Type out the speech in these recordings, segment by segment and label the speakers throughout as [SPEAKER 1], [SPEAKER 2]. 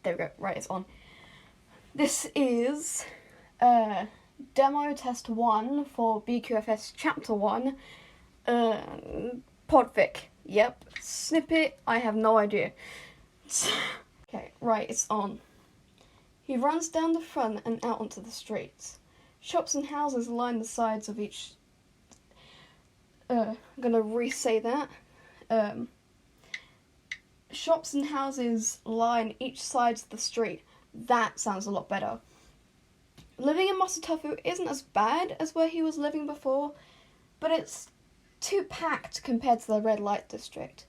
[SPEAKER 1] There we go. Right, it's on. This is demo test 1 for BQFS chapter 1. Podfic. Yep. Snippet. I have no idea. Okay, right, it's on. He runs down the front and out onto the streets. Shops and houses line the sides of each... I'm gonna re-say that. Shops and houses line each side of the street. That sounds a lot better. Living in Masatofu isn't as bad as where he was living before, but it's too packed compared to the red light district.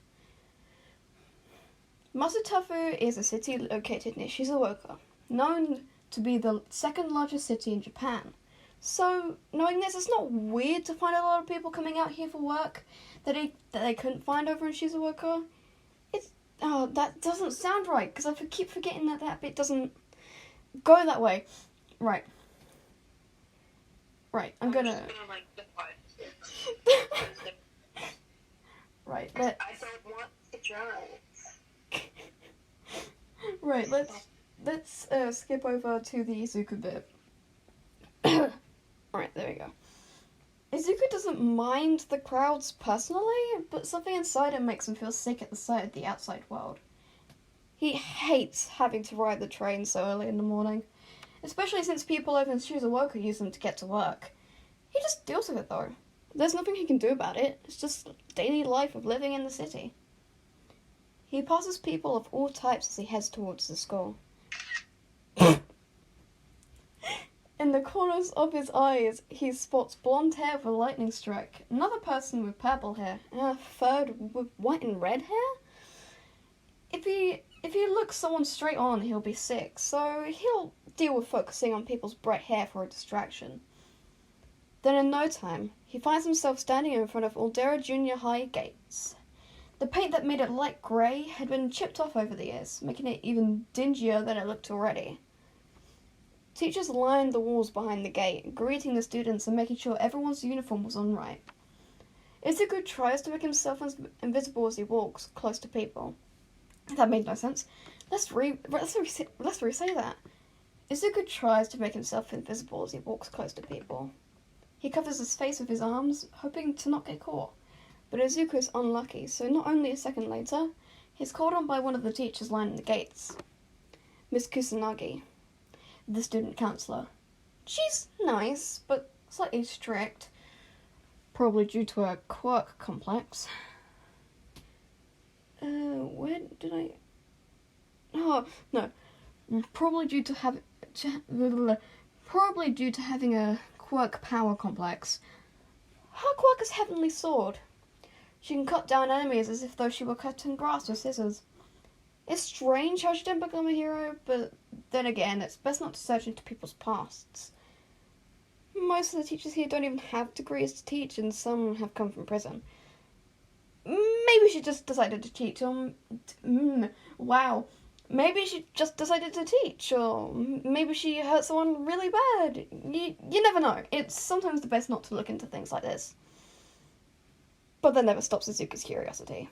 [SPEAKER 1] Masatofu is a city located near Shizuoka, known to be the second largest city in Japan. So, knowing this, it's not weird to find a lot of people coming out here for work that they couldn't find over in Shizuoka. That doesn't sound right, because I keep forgetting that bit doesn't go that way. Right, I'm gonna... Right,
[SPEAKER 2] I don't want to drive.
[SPEAKER 1] Right, let's skip over to the Izuku bit. Alright, there we go. Izuku doesn't mind the crowds personally, but something inside him makes him feel sick at the sight of the outside world. He hates having to ride the train so early in the morning, especially since people over in Shizuoka use them to get to work. He just deals with it though. There's nothing he can do about it. It's just daily life of living in the city. He passes people of all types as he heads towards the school. In the corners of his eyes, he spots blonde hair with a lightning strike, another person with purple hair, and a third with white and red hair? If he looks someone straight on, he'll be sick, so he'll deal with focusing on people's bright hair for a distraction. Then in no time, he finds himself standing in front of Aldera Junior High gates. The paint that made it light grey had been chipped off over the years, making it even dingier than it looked already. Teachers lined the walls behind the gate, greeting the students and making sure everyone's uniform was on right. Izuku tries to make himself as invisible as he walks close to people. That made no sense. Let's re-say that. Izuku tries to make himself invisible as he walks close to people. He covers his face with his arms, hoping to not get caught. But Izuku is unlucky, so not only a second later, he's called on by one of the teachers lining the gates. Miss Kusanagi, the student counsellor. She's nice, but slightly strict, probably due to her quirk complex. Where did I... Oh, no. Probably due to having a quirk power complex. Her quirk is Heavenly Sword. She can cut down enemies as if though she were cutting grass with scissors. It's strange how she didn't become a hero, but then again, it's best not to search into people's pasts. Most of the teachers here don't even have degrees to teach, and some have come from prison. Maybe she just decided to teach, Maybe she just decided to teach, or maybe she hurt someone really bad. You never know. It's sometimes the best not to look into things like this. But that never stops Izuku's curiosity.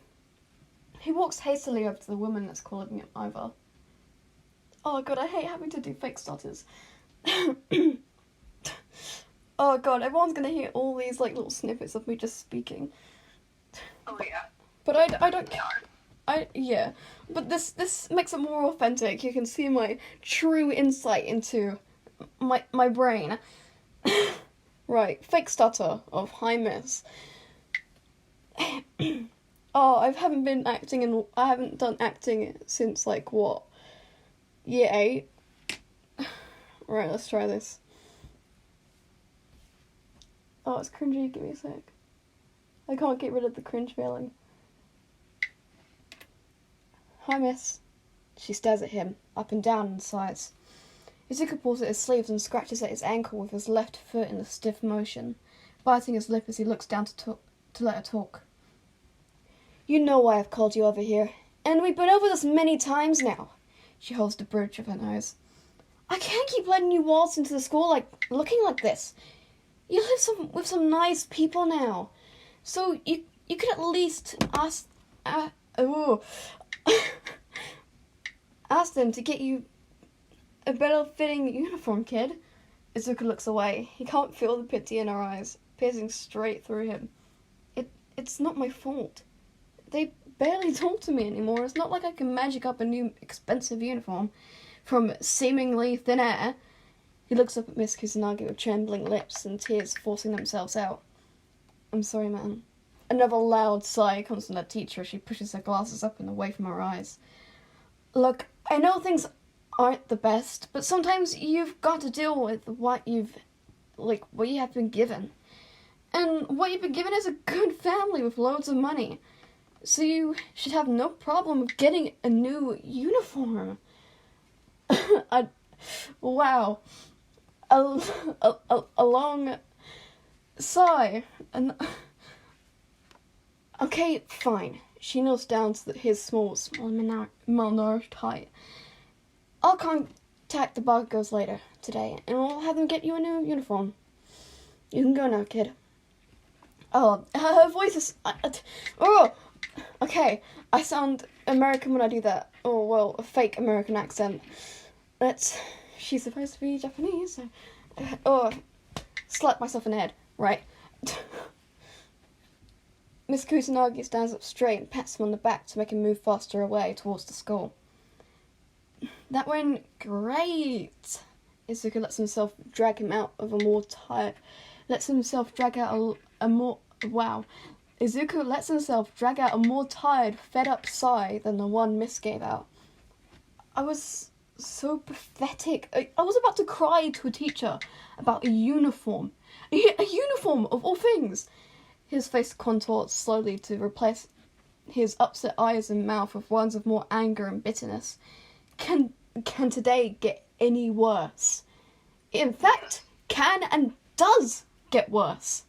[SPEAKER 1] He walks hastily over to the woman that's calling him over. Oh god, I hate having to do fake stutters. Oh god, everyone's gonna hear all these little snippets of me just speaking.
[SPEAKER 2] Oh yeah.
[SPEAKER 1] But I don't care. Yeah. But this makes it more authentic. You can see my true insight into my brain. Right, fake stutter of Hi Miss. Oh, I haven't done acting since year 8. Right, let's try this. Oh, it's cringy, give me a sec. I can't get rid of the cringe feeling. Hi, miss. She stares at him, up and down and sighs. Izuku pulls at his sleeves and scratches at his ankle with his left foot in a stiff motion, biting his lip as he looks down to let her talk. You know why I've called you over here, and we've been over this many times now. She holds the bridge of her nose. I can't keep letting you waltz into the school looking like this. You live with some nice people now, so you could at least ask ask them to get you a better fitting uniform, kid. Izuku looks away. He can't feel the pity in her eyes, piercing straight through him. It's not my fault. They barely talk to me anymore. It's not like I can magic up a new expensive uniform from seemingly thin air. He looks up at Miss Kusanagi with trembling lips and tears forcing themselves out. I'm sorry, man. Another loud sigh comes from the teacher as she pushes her glasses up and away from her eyes. Look, I know things aren't the best, but sometimes you've got to deal with what you have been given. And what you've been given is a good family with loads of money. So you should have no problem with getting a new uniform. Wow. A long sigh. Okay, fine. She kneels down to his small malnourished height. I'll contact the Bakugos later today, and we'll have them get you a new uniform. You can go now, kid. Oh, her voice is... Okay, I sound American when I do that. Oh, well, a fake American accent. She's supposed to be Japanese, so... slap myself in the head. Right. Miss Kusanagi stands up straight and pats him on the back to make him move faster away towards the school. That went great! Izuku lets himself drag out a more tired, fed up sigh than the one Miss gave out. I was so pathetic. I was about to cry to a teacher about a uniform. A uniform, of all things! His face contorts slowly to replace his upset eyes and mouth with ones of more anger and bitterness. Can today get any worse? In fact, can and does get worse.